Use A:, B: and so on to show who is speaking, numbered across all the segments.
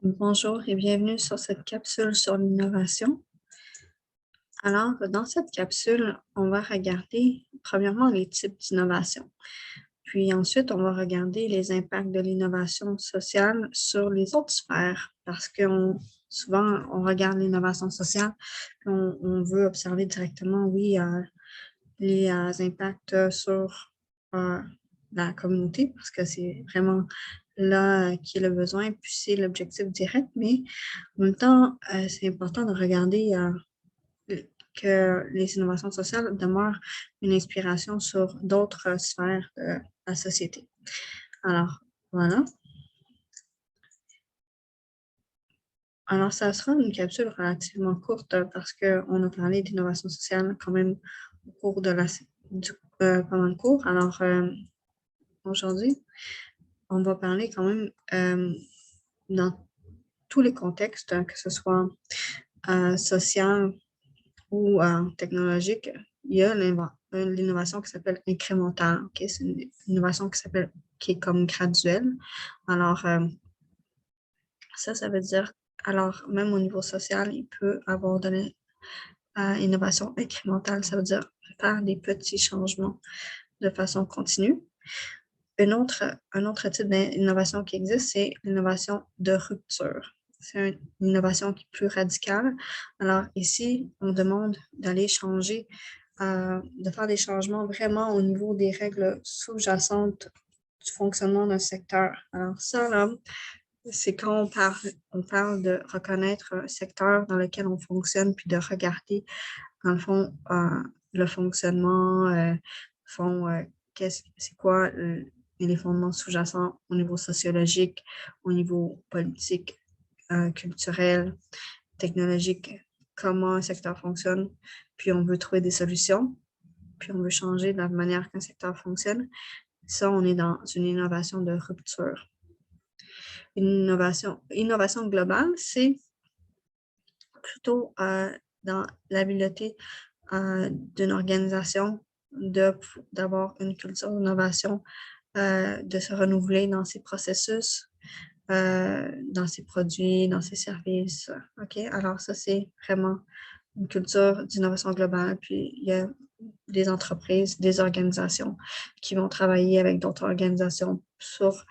A: Bonjour et bienvenue sur cette capsule sur l'innovation. Alors, dans cette capsule, on va regarder premièrement les types d'innovation. Puis ensuite, on va regarder les impacts de l'innovation sociale sur les autres sphères parce que souvent, on regarde l'innovation sociale, puis on veut observer directement, oui, les impacts sur la communauté parce que c'est vraiment là qui est le besoin, puis c'est l'objectif direct, mais en même temps, c'est important de regarder que les innovations sociales demeurent une inspiration sur d'autres sphères de la société. Alors, voilà. Alors, ça sera une capsule relativement courte parce qu'on a parlé d'innovation sociale quand même au cours de pendant le cours. Alors, aujourd'hui, on va parler quand même dans tous les contextes, que ce soit social ou technologique, il y a l'innovation qui s'appelle incrémentale. Okay? C'est une innovation qui est comme graduelle. Alors, ça veut dire, alors même au niveau social, il peut avoir de l'innovation incrémentale. Ça veut dire faire des petits changements de façon continue. Un autre type d'innovation qui existe, c'est l'innovation de rupture. C'est une innovation qui est plus radicale. Alors ici, on demande d'aller changer, de faire des changements vraiment au niveau des règles sous-jacentes du fonctionnement d'un secteur. Alors ça, là, c'est quand on parle de reconnaître un secteur dans lequel on fonctionne, puis de regarder, dans le fond, le fonctionnement, c'est quoi les fondements sous-jacents au niveau sociologique, au niveau politique, culturel, technologique, comment un secteur fonctionne, puis on veut trouver des solutions, puis on veut changer la manière qu'un secteur fonctionne. Ça, on est dans une innovation de rupture. Une innovation globale, c'est plutôt dans l'habileté d'une organisation d'avoir une culture d'innovation, de se renouveler dans ses processus, dans ses produits, dans ses services. OK? Alors ça, c'est vraiment une culture d'innovation globale. Puis il y a des entreprises, des organisations qui vont travailler avec d'autres organisations sur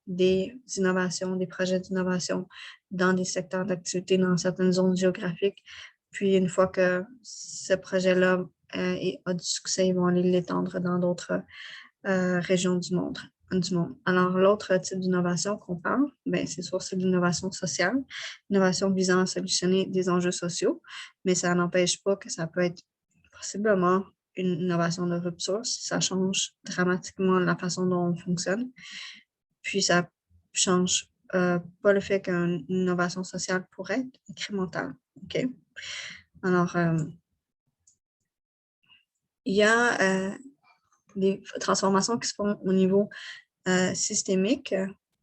A: des innovations, des projets d'innovation dans des secteurs d'activité, dans certaines zones géographiques. Puis une fois que ce projet-là a du succès, ils vont aller l'étendre dans d'autres régions du monde. Alors, l'autre type d'innovation qu'on parle, ben, c'est sûr, c'est l'innovation sociale, l'innovation visant à solutionner des enjeux sociaux, mais ça n'empêche pas que ça peut être possiblement une innovation de rupture si ça change dramatiquement la façon dont on fonctionne. Puis, ça change pas le fait qu'une innovation sociale pourrait être incrémentale. OK? Alors, il y a des transformations qui se font au niveau systémique,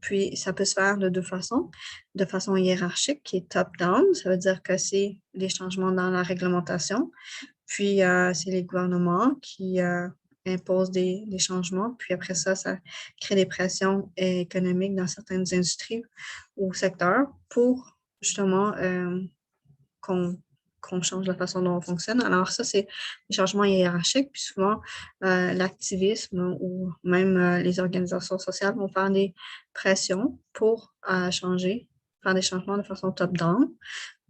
A: puis ça peut se faire de deux façons. De façon hiérarchique, qui est top-down, ça veut dire que c'est des changements dans la réglementation, puis c'est les gouvernements qui imposent des changements, puis après ça, ça crée des pressions économiques dans certaines industries ou secteurs pour justement qu'on change la façon dont on fonctionne. Alors ça, c'est des changements hiérarchiques, puis souvent, l'activisme ou même les organisations sociales vont faire des pressions pour changer, faire des changements de façon top-down,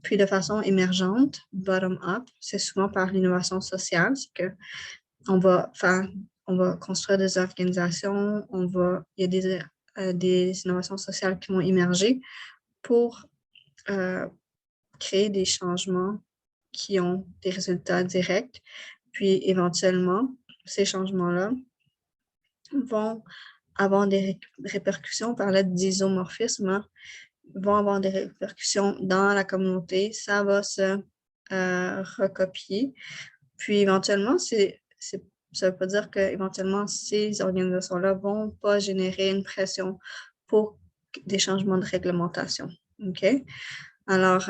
A: puis de façon émergente, bottom-up. C'est souvent par l'innovation sociale, c'est que on va faire, on va construire des organisations, il y a des innovations sociales qui vont émerger pour créer des changements qui ont des résultats directs. Puis éventuellement, ces changements-là vont avoir des répercussions par l'aide d'isomorphisme, vont avoir des répercussions dans la communauté. Ça va se recopier. Puis éventuellement, ça ne veut pas dire qu'éventuellement, ces organisations-là ne vont pas générer une pression pour des changements de réglementation. OK? Alors,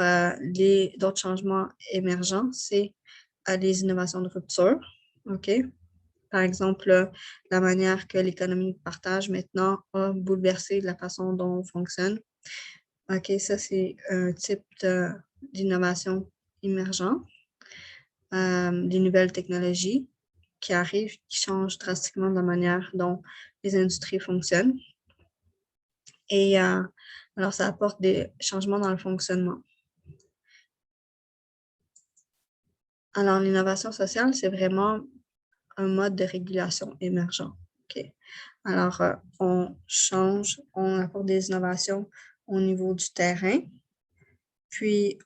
A: d'autres changements émergents, c'est les innovations de rupture. OK? Par exemple, la manière que l'économie de partage maintenant a bouleversé la façon dont on fonctionne. OK, ça, c'est un type d'innovation émergent, des nouvelles technologies qui arrivent, qui changent drastiquement la manière dont les industries fonctionnent. Et alors, ça apporte des changements dans le fonctionnement. Alors, l'innovation sociale, c'est vraiment un mode de régulation émergent. OK? Alors, on change, on apporte des innovations au niveau du terrain. Puis,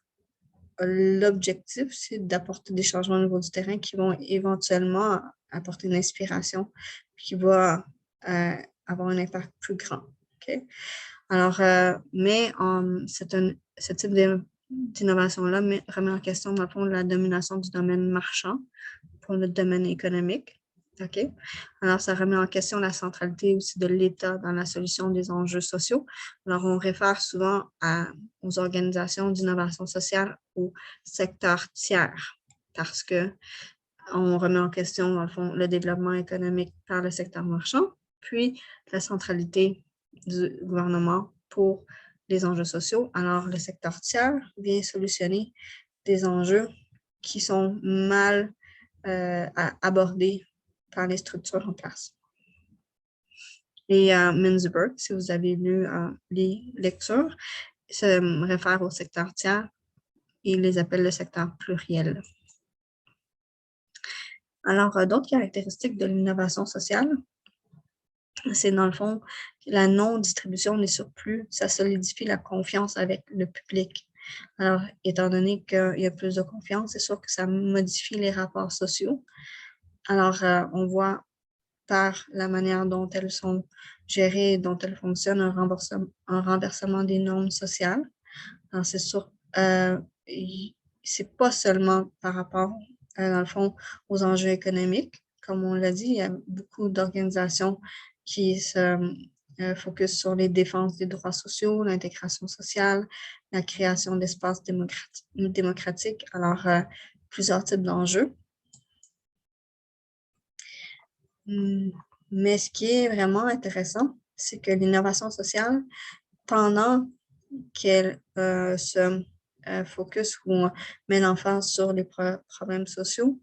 A: l'objectif, c'est d'apporter des changements au niveau du terrain qui vont éventuellement apporter une inspiration, puis qui va avoir un impact plus grand. OK? Alors, mais ce type d'innovation-là remet en question, dans le fond, la domination du domaine marchand pour le domaine économique. OK? Alors, ça remet en question la centralité aussi de l'État dans la solution des enjeux sociaux. Alors, on réfère souvent aux organisations d'innovation sociale au secteur tiers parce qu'on remet en question, dans le fond, le développement économique par le secteur marchand, puis la centralité du gouvernement pour les enjeux sociaux. Alors, le secteur tiers vient solutionner des enjeux qui sont mal abordés par les structures en place. Et Mintzberg, si vous avez lu les lectures, se réfère au secteur tiers et les appelle le secteur pluriel. Alors, d'autres caractéristiques de l'innovation sociale, c'est dans le fond la non-distribution des surplus, ça solidifie la confiance avec le public. Alors, étant donné qu'il y a plus de confiance, c'est sûr que ça modifie les rapports sociaux. Alors, on voit par la manière dont elles sont gérées, dont elles fonctionnent, un renversement des normes sociales. Alors, c'est sûr, c'est pas seulement par rapport, dans le fond, aux enjeux économiques. Comme on l'a dit, il y a beaucoup d'organisations qui se focus sur les défenses des droits sociaux, l'intégration sociale, la création d'espaces démocratiques. Alors, plusieurs types d'enjeux. Mais ce qui est vraiment intéressant, c'est que l'innovation sociale, pendant qu'elle se focus ou met l'emphase sur les problèmes sociaux,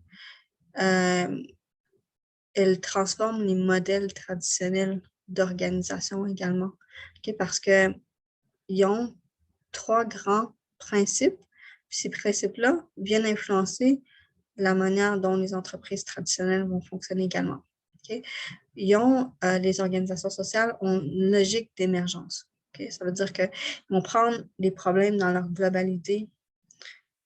A: elle transforme les modèles traditionnels d'organisation également. Okay? Parce qu'ils ont 3 grands principes. Puis ces principes-là viennent influencer la manière dont les entreprises traditionnelles vont fonctionner également. Okay? Les organisations sociales ont une logique d'émergence. Okay? Ça veut dire qu'ils vont prendre les problèmes dans leur globalité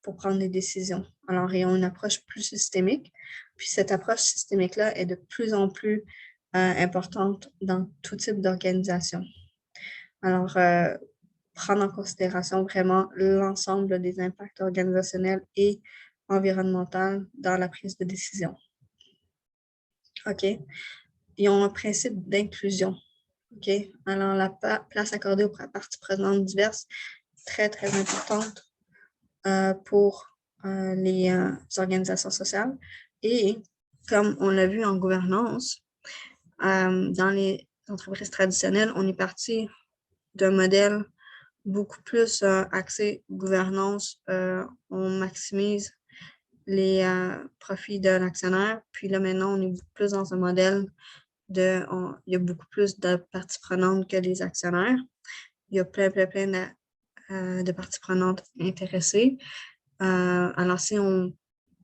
A: pour prendre des décisions. Alors, ils ont une approche plus systémique. Puis cette approche systémique-là est de plus en plus importante dans tout type d'organisation. Alors, prendre en considération vraiment l'ensemble des impacts organisationnels et environnementaux dans la prise de décision. OK? Ils ont un principe d'inclusion. OK? Alors, la place accordée aux parties prenantes diverses, très, très importante pour les organisations sociales. Et comme on l'a vu en gouvernance, dans les entreprises traditionnelles, on est parti d'un modèle beaucoup plus axé gouvernance. On maximise les profits de l'actionnaire. Puis là, maintenant, on est beaucoup plus dans un modèle il y a beaucoup plus de parties prenantes que les actionnaires. Il y a plein de parties prenantes intéressées. Alors, si on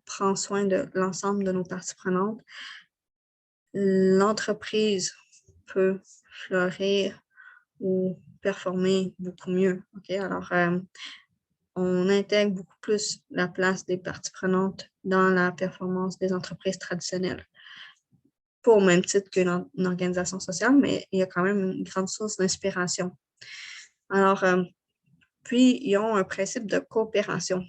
A: prend soin de l'ensemble de nos parties prenantes, l'entreprise peut fleurir ou performer beaucoup mieux. Okay? Alors, on intègre beaucoup plus la place des parties prenantes dans la performance des entreprises traditionnelles. Pas au même titre qu'une organisation sociale, mais il y a quand même une grande source d'inspiration. Alors, puis, ils ont un principe de coopération.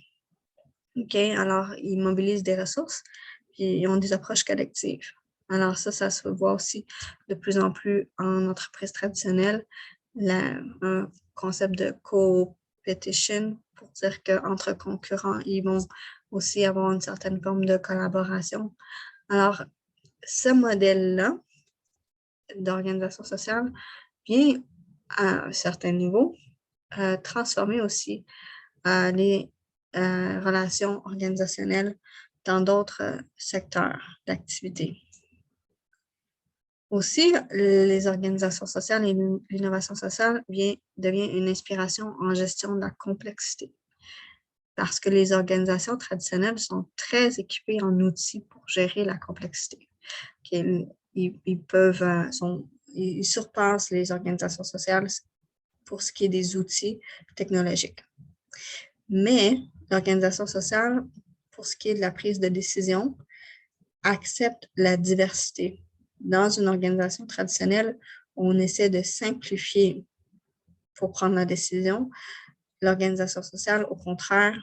A: OK? Alors, ils mobilisent des ressources, puis ils ont des approches collectives. Alors, ça se voit aussi de plus en plus en entreprise traditionnelle, un concept de co-petition pour dire qu'entre concurrents, ils vont aussi avoir une certaine forme de collaboration. Alors, ce modèle-là d'organisation sociale vient à un certain niveau transformer aussi les relations organisationnelles dans d'autres secteurs d'activité. Aussi, les organisations sociales et l'innovation sociale devient une inspiration en gestion de la complexité. Parce que les organisations traditionnelles sont très équipées en outils pour gérer la complexité. Ils surpassent les organisations sociales pour ce qui est des outils technologiques. Mais l'organisation sociale, pour ce qui est de la prise de décision, accepte la diversité. Dans une organisation traditionnelle, on essaie de simplifier pour prendre la décision. L'organisation sociale, au contraire,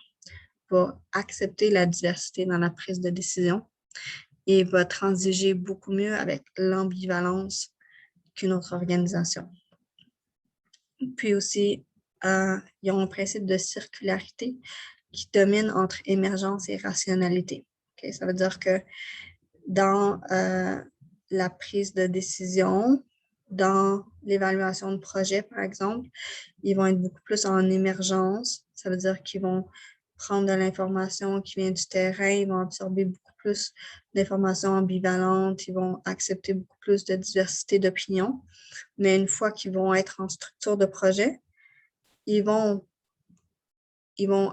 A: va accepter la diversité dans la prise de décision et va transiger beaucoup mieux avec l'ambivalence qu'une autre organisation. Puis aussi, ils ont un principe de circularité qui domine entre émergence et rationalité. Okay? Ça veut dire que dans la prise de décision, dans l'évaluation de projet, par exemple, ils vont être beaucoup plus en émergence. Ça veut dire qu'ils vont prendre de l'information qui vient du terrain, ils vont absorber beaucoup plus d'informations ambivalentes, ils vont accepter beaucoup plus de diversité d'opinions. Mais une fois qu'ils vont être en structure de projet, ils vont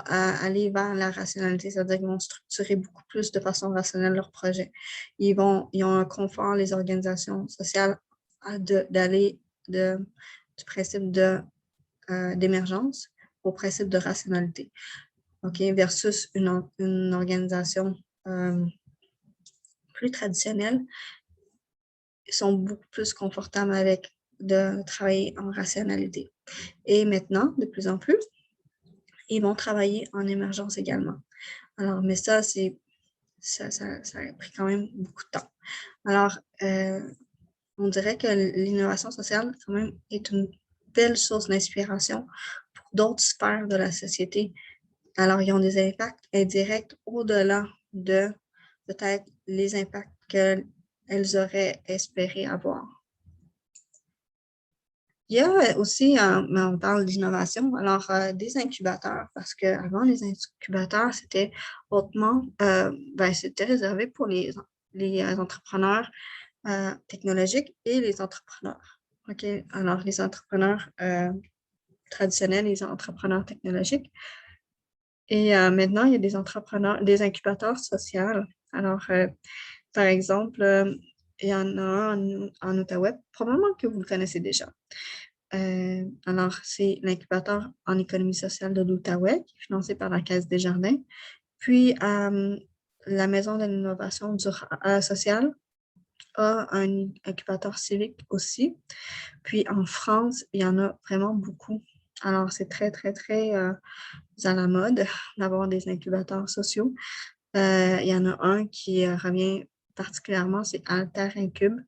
A: aller vers la rationalité, c'est-à-dire qu'ils vont structurer beaucoup plus de façon rationnelle leur projet. Ils ont un confort, les organisations sociales, d'aller du principe d'émergence au principe de rationalité. Okay, versus une organisation plus traditionnelle, ils sont beaucoup plus confortables avec de travailler en rationalité. Et maintenant, de plus en plus, ils vont travailler en émergence également. Alors, mais ça a pris quand même beaucoup de temps. Alors, on dirait que l'innovation sociale, quand même, est une belle source d'inspiration pour d'autres sphères de la société. Alors, ils ont des impacts indirects au-delà de peut-être les impacts qu'elles auraient espéré avoir. Il y a aussi, on parle d'innovation, alors des incubateurs, parce qu'avant, les incubateurs, c'était hautement, c'était réservé pour les entrepreneurs technologiques et les entrepreneurs. OK? Alors, les entrepreneurs traditionnels, les entrepreneurs technologiques. Et maintenant, il y a des incubateurs sociaux. Alors, par exemple, il y en a un en Outaouais, probablement que vous le connaissez déjà. Alors, c'est l'incubateur en économie sociale de l'Outaouais, qui est financé par la Caisse des Jardins. Puis, la Maison de l'innovation sociale a un incubateur civique aussi. Puis, en France, il y en a vraiment beaucoup. Alors, c'est très, très, très à la mode d'avoir des incubateurs sociaux. Il y en a un qui revient particulièrement, c'est Alter Incube.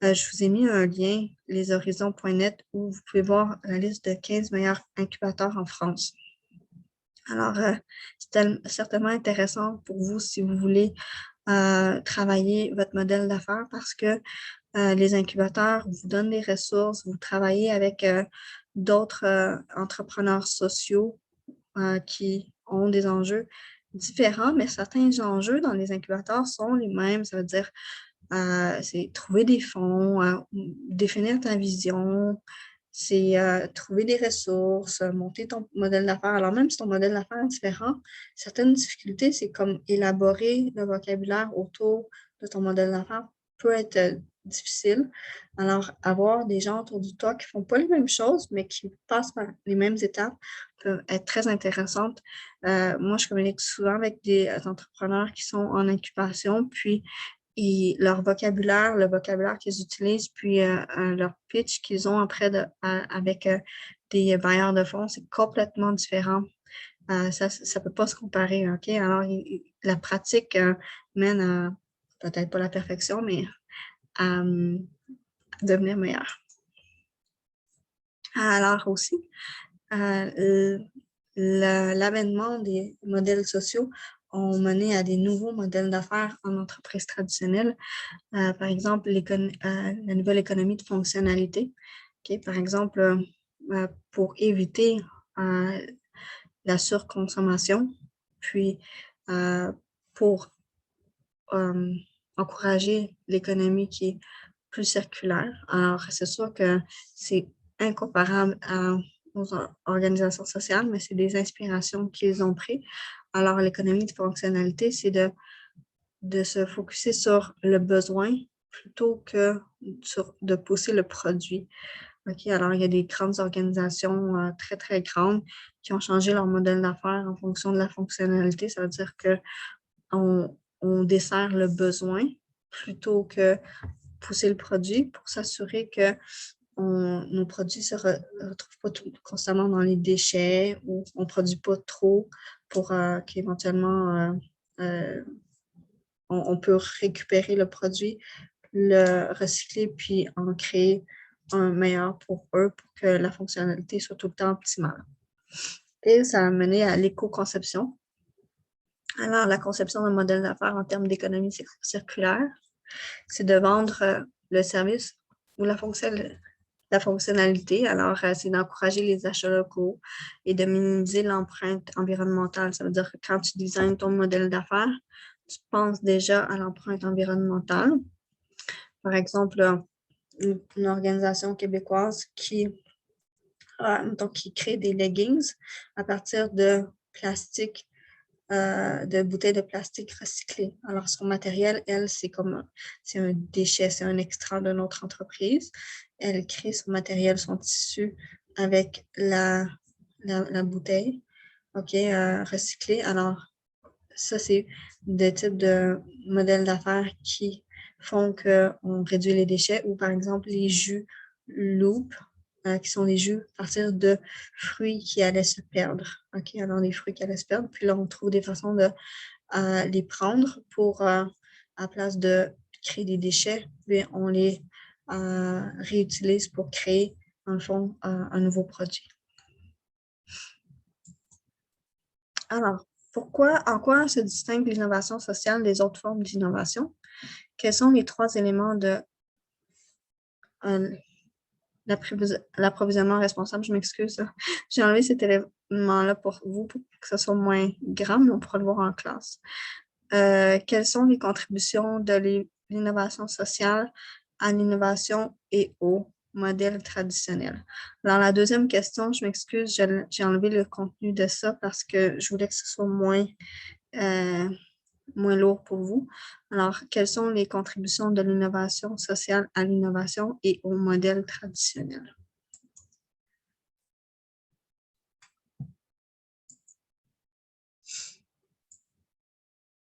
A: Je vous ai mis un lien, leshorizons.net, où vous pouvez voir la liste de 15 meilleurs incubateurs en France. Alors, c'est certainement intéressant pour vous si vous voulez travailler votre modèle d'affaires parce que les incubateurs vous donnent des ressources, vous travaillez avec d'autres entrepreneurs sociaux qui ont des enjeux différents, mais certains enjeux dans les incubateurs sont les mêmes. Ça veut dire c'est trouver des fonds, définir ta vision, c'est trouver des ressources, monter ton modèle d'affaires. Alors, même si ton modèle d'affaires est différent, certaines difficultés, c'est comme élaborer le vocabulaire autour de ton modèle d'affaires peut être difficile. Alors, avoir des gens autour de toi qui ne font pas les mêmes choses, mais qui passent par les mêmes étapes peut être très intéressante. Moi, je communique souvent avec des entrepreneurs qui sont en incubation, puis leur vocabulaire, le vocabulaire qu'ils utilisent, puis leur pitch qu'ils ont après avec des bailleurs de fonds, c'est complètement différent. Ça ne peut pas se comparer, OK? Alors, la pratique mène à, peut-être pas la perfection, mais à devenir meilleur. Alors aussi, l'avènement des modèles sociaux ont mené à des nouveaux modèles d'affaires en entreprise traditionnelle. Par exemple, la nouvelle économie de fonctionnalité. Okay? Par exemple, pour éviter la surconsommation, puis pour encourager l'économie qui est plus circulaire. Alors, c'est sûr que c'est incomparable aux organisations sociales, mais c'est des inspirations qu'ils ont prises. Alors, l'économie de fonctionnalité, c'est de se focuser sur le besoin plutôt que de pousser le produit. OK, alors il y a des grandes organisations très, très grandes qui ont changé leur modèle d'affaires en fonction de la fonctionnalité. Ça veut dire qu'on dessert le besoin plutôt que pousser le produit pour s'assurer que nos produits ne se retrouvent pas constamment dans les déchets ou on ne produit pas trop pour qu'éventuellement on peut récupérer le produit, le recycler puis en créer un meilleur pour eux pour que la fonctionnalité soit tout le temps optimale. Et ça a mené à l'éco-conception. Alors, la conception d'un modèle d'affaires en termes d'économie circulaire, c'est de vendre le service ou la fonctionnalité. Alors, c'est d'encourager les achats locaux et de minimiser l'empreinte environnementale. Ça veut dire que quand tu designes ton modèle d'affaires, tu penses déjà à l'empreinte environnementale. Par exemple, une organisation québécoise qui crée des leggings à partir de plastique, de bouteilles de plastique recyclées. Alors, son matériel, elle, c'est un déchet, c'est un extrait de notre entreprise. Elle crée son matériel, son tissu avec la bouteille, recyclée. Alors, ça, c'est des types de modèles d'affaires qui font qu'on réduit les déchets ou, par exemple, les jus Loop, qui sont des jus à partir de fruits qui allaient se perdre. OK, alors les fruits qui allaient se perdre. Puis là, on trouve des façons de les prendre pour, à place de créer des déchets, puis on les réutilise pour créer, dans le fond, un nouveau produit. Alors, en quoi se distingue l'innovation sociale des autres formes d'innovation? Quels sont les 3 éléments de l'approvisionnement responsable? Je m'excuse. J'ai enlevé cet élément-là pour vous pour que ce soit moins grand, mais on pourra le voir en classe. Quelles sont les contributions de l'innovation sociale à l'innovation et au modèle traditionnel? Alors, la deuxième question, je m'excuse, j'ai enlevé le contenu de ça parce que je voulais que ce soit moins lourd pour vous. Alors, quelles sont les contributions de l'innovation sociale à l'innovation et au modèle traditionnel?